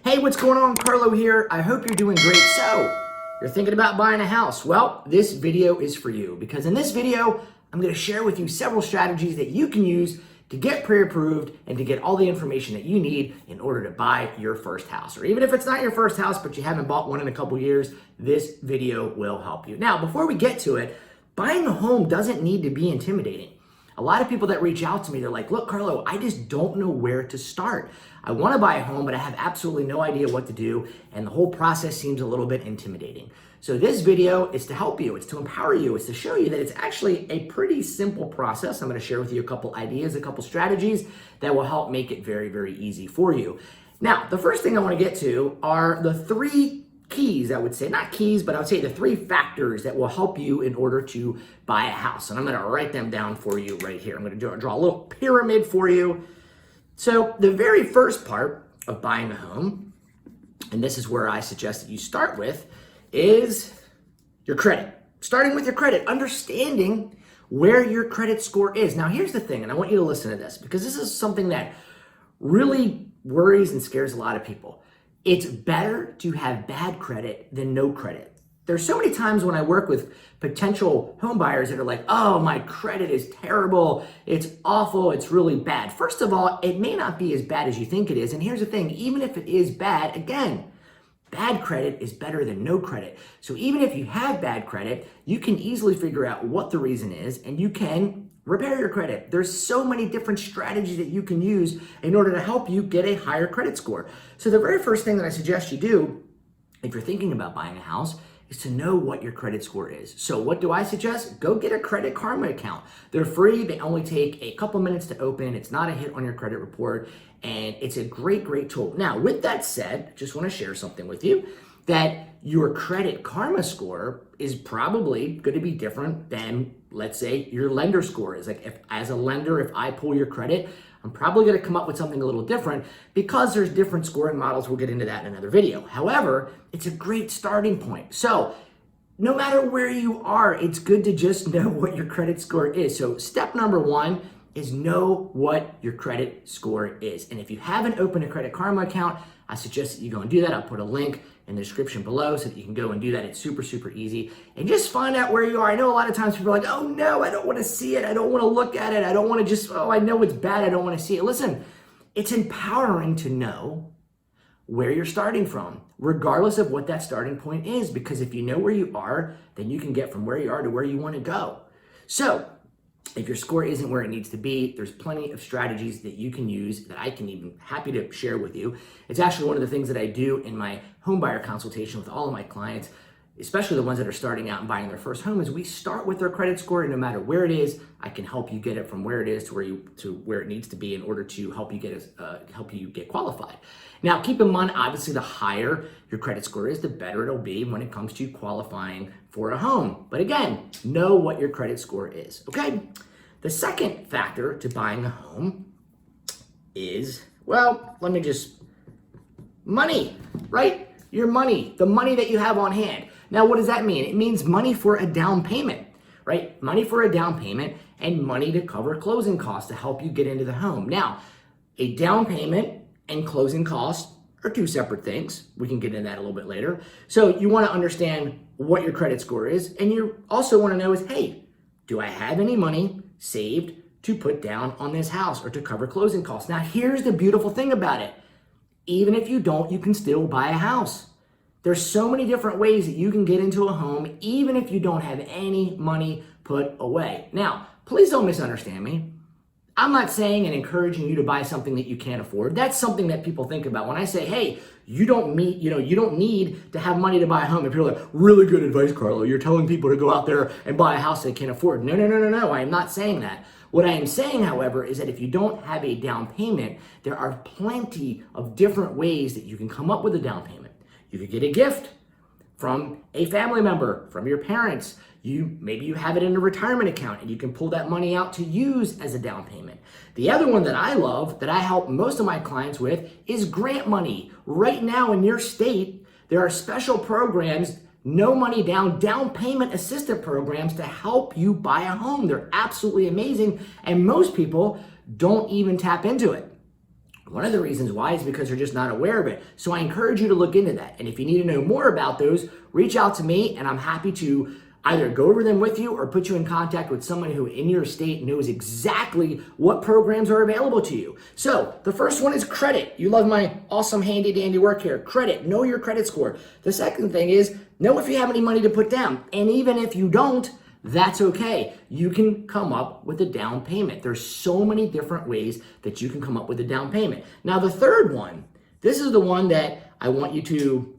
Hey, what's going on? Carlo here. I hope you're doing great. So, you're thinking about buying a house. Well, this video is for you because in this video, I'm going to share with you several strategies that you can use to get pre-approved and to get all the information that you need in order to buy your first house. Or even if it's not your first house, but you haven't bought one in a couple years, this video will help you. Now, before we get to it, buying a home doesn't need to be intimidating. A lot of people that reach out to me, they're like, look, Carlo, I just don't know where to start. I want to buy a home, but I have absolutely no idea what to do, and the whole process seems a little bit intimidating. So this video is to help you, it's to empower you, it's to show you that it's actually a pretty simple process. I'm going to share with you a couple ideas, a couple strategies that will help make it very, very easy for you. Now, the first thing I want to get to are the three keys, I would say, not keys, but I would say the three factors that will help you in order to buy a house. And I'm going to write them down for you right here. I'm going to draw a little pyramid for you. So the very first part of buying a home, and this is where I suggest that you start with, is your credit. Starting with your credit, understanding where your credit score is. Now, here's the thing, and I want you to listen to this because this is something that really worries and scares a lot of people. It's better to have bad credit than no credit. There's so many times when I work with potential home buyers that are like, oh, my credit is terrible, it's awful, it's really bad. First of all, it may not be as bad as you think it is. And here's the thing, even if it is bad, again, bad credit is better than no credit. So even if you have bad credit, you can easily figure out what the reason is and you can repair your credit. There's so many different strategies that you can use in order to help you get a higher credit score. So the very first thing that I suggest you do, if you're thinking about buying a house, is to know what your credit score is. So what do I suggest? Go get a Credit Karma account. They're free. They only take a couple minutes to open. It's not a hit on your credit report, and it's a great, great tool. Now, with that said, I just want to share something with you that your Credit Karma score is probably going to be different than, let's say, your lender score is. Like, if as a lender, if I pull your credit, I'm probably going to come up with something a little different because there's different scoring models. We'll get into that in another video. However, it's a great starting point. So no matter where you are, it's good to just know what your credit score is. So step number one is know what your credit score is. And if you haven't opened a Credit Karma account, I suggest that you go and do that. I'll put a link in the description below so that you can go and do that. It's super, super easy. And just find out where you are. I know a lot of times people are like, oh no, I don't want to see it. I don't want to look at it. I don't want to just, oh, I know it's bad. I don't want to see it. Listen, it's empowering to know where you're starting from, regardless of what that starting point is, because if you know where you are, then you can get from where you are to where you want to go. So if your score isn't where it needs to be, there's plenty of strategies that you can use that I can even happy to share with you. It's actually one of the things that I do in my home buyer consultation with all of my clients, especially the ones that are starting out and buying their first home, is we start with their credit score, and no matter where it is, I can help you get it from where it is to where it needs to be in order to help you get qualified. Now, keep in mind, obviously, the higher your credit score is, the better it'll be when it comes to qualifying for a home. But again, know what your credit score is, okay? The second factor to buying a home is, well, money, right? Your money, the money that you have on hand. Now, what does that mean? It means money for a down payment, right? Money for a down payment and money to cover closing costs to help you get into the home. Now, a down payment and closing costs are two separate things. We can get into that a little bit later. So you want to understand what your credit score is, and you also want to know is, hey, do I have any money saved to put down on this house or to cover closing costs? Now, here's the beautiful thing about it. Even if you don't, you can still buy a house. There's so many different ways that you can get into a home, even if you don't have any money put away. Now, please don't misunderstand me. I'm not saying and encouraging you to buy something that you can't afford. That's something that people think about. When I say, hey, you don't need to have money to buy a home. And people are like, really good advice, Carlo. You're telling people to go out there and buy a house they can't afford. No. I am not saying that. What I am saying, however, is that if you don't have a down payment, there are plenty of different ways that you can come up with a down payment. You could get a gift from a family member, from your parents. Maybe you have it in a retirement account and you can pull that money out to use as a down payment. The other one that I love, that I help most of my clients with, is grant money. Right now in your state, there are special programs, no money down payment assistance programs to help you buy a home. They're absolutely amazing, and most people don't even tap into it. One of the reasons why is because they're just not aware of it. So I encourage you to look into that. And if you need to know more about those, reach out to me and I'm happy to either go over them with you or put you in contact with someone who in your state knows exactly what programs are available to you. So the first one is credit. You love my awesome handy dandy work here. Credit, know your credit score. The second thing is know if you have any money to put down. And even if you don't, that's okay. You can come up with a down payment. There's so many different ways that you can come up with a down payment. Now, the third one, this is the one that I want you to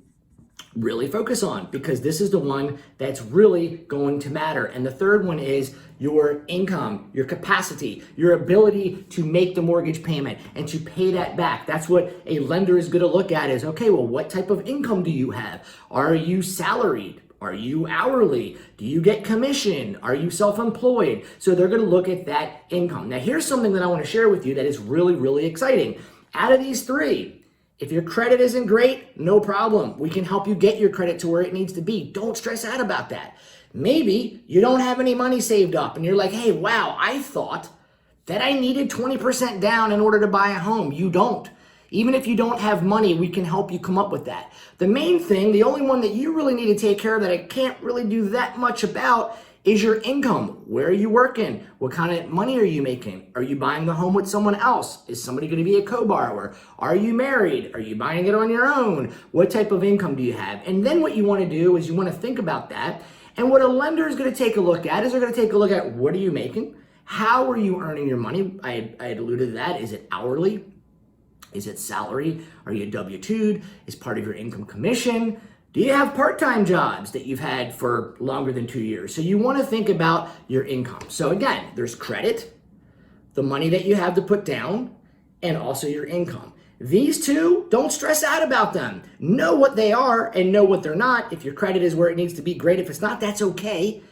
really focus on because this is the one that's really going to matter. And the third one is your income, your capacity, your ability to make the mortgage payment and to pay that back. That's what a lender is going to look at is, okay, well, what type of income do you have? Are you salaried? Are you hourly? Do you get commission? Are you self-employed? So they're going to look at that income. Now, here's something that I want to share with you that is really, really exciting. Out of these three, if your credit isn't great, no problem. We can help you get your credit to where it needs to be. Don't stress out about that. Maybe you don't have any money saved up and you're like, hey, wow, I thought that I needed 20% down in order to buy a home. You don't. Even if you don't have money, we can help you come up with that. The main thing, the only one that you really need to take care of that I can't really do that much about is your income. Where are you working? What kind of money are you making? Are you buying the home with someone else? Is somebody going to be a co-borrower? Are you married? Are you buying it on your own? What type of income do you have? And then what you want to do is you want to think about that. And what a lender is going to take a look at is they're going to take a look at what are you making? How are you earning your money? I had alluded to that. Is it hourly? Is it salary? Are you W-2'd? Is part of your income commission? Do you have part-time jobs that you've had for longer than 2 years? So you want to think about your income. So again, there's credit, the money that you have to put down, and also your income. These two, don't stress out about them. Know what they are and know what they're not. If your credit is where it needs to be, great. If it's not, that's okay.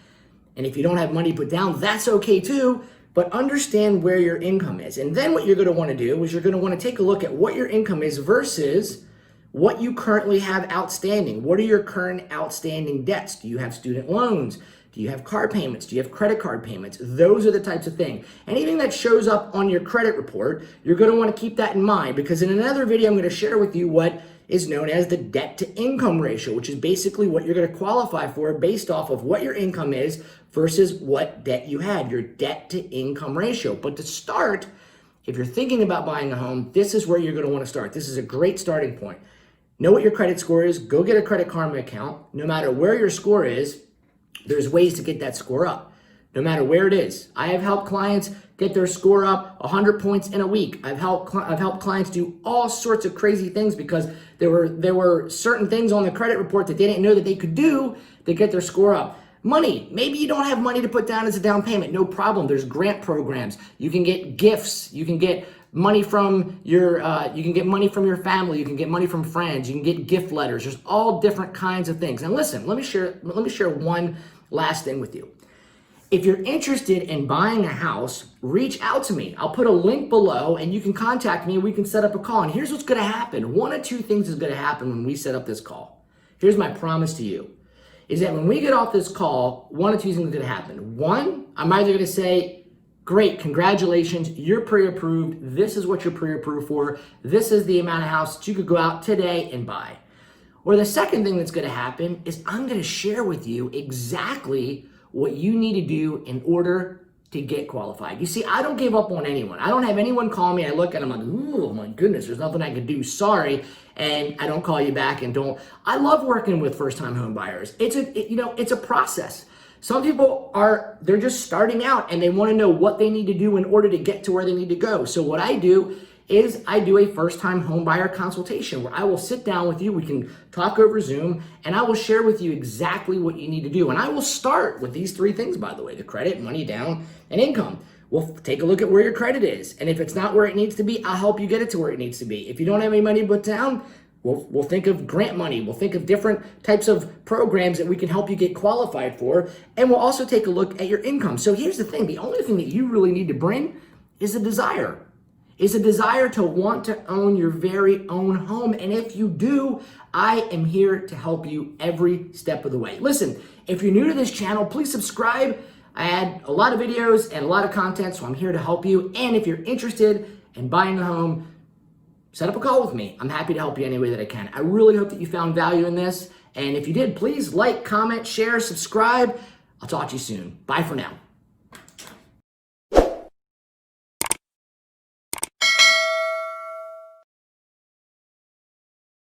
And if you don't have money put down, that's okay too. But understand where your income is. And then what you're going to want to do is you're going to want to take a look at what your income is versus what you currently have outstanding. What are your current outstanding debts? Do you have student loans? Do you have car payments? Do you have credit card payments? Those are the types of things. Anything that shows up on your credit report, you're going to want to keep that in mind because in another video, I'm going to share with you what is known as the debt to income ratio, which is basically what you're going to qualify for based off of what your income is versus what debt you have, your debt to income ratio. But to start, if you're thinking about buying a home, this is where you're going to want to start. This is a great starting point. Know what your credit score is. Go get a Credit Karma account. No matter where your score is, there's ways to get that score up. No matter where it is. I have helped clients get their score up 100 points in a week. I've helped clients do all sorts of crazy things because there were certain things on the credit report that they didn't know that they could do to get their score up. Money. Maybe you don't have money to put down as a down payment. No problem. There's grant programs. You can get gifts. You can get money from your family. You can get money from friends. You can get gift letters. There's all different kinds of things. And listen, let me share one last thing with you. If you're interested in buying a house, reach out to me. I'll put a link below and you can contact me and we can set up a call. And here's what's going to happen. One of two things is going to happen when we set up this call. Here's my promise to you. Is that when we get off this call, one of two things is going to happen. One, I'm either going to say, great, congratulations, you're pre-approved. This is what you're pre-approved for. This is the amount of house that you could go out today and buy. Or the second thing that's going to happen is I'm going to share with you exactly what you need to do in order to get qualified. You see, I don't give up on anyone. I don't have anyone call me. I look at them like, oh my goodness, there's nothing I can do. Sorry. And I don't call you back and don't. I love working with first-time home buyers. It's a process. Some people they're just starting out and they want to know what they need to do in order to get to where they need to go. So what I do is I do a first-time home buyer consultation where I will sit down with you. We can talk over Zoom and I will share with you exactly what you need to do. And I will start with these three things, by the way, the credit, money down, and income. We'll take a look at where your credit is. And if it's not where it needs to be, I'll help you get it to where it needs to be. If you don't have any money to put down, we'll think of grant money. We'll think of different types of programs that we can help you get qualified for. And we'll also take a look at your income. So here's the thing. The only thing that you really need to bring is a desire. Is a desire to want to own your very own home. And if you do, I am here to help you every step of the way. Listen, if you're new to this channel, please subscribe. I add a lot of videos and a lot of content, so I'm here to help you. And if you're interested in buying a home, set up a call with me. I'm happy to help you any way that I can. I really hope that you found value in this. And if you did, please like, comment, share, subscribe. I'll talk to you soon. Bye for now.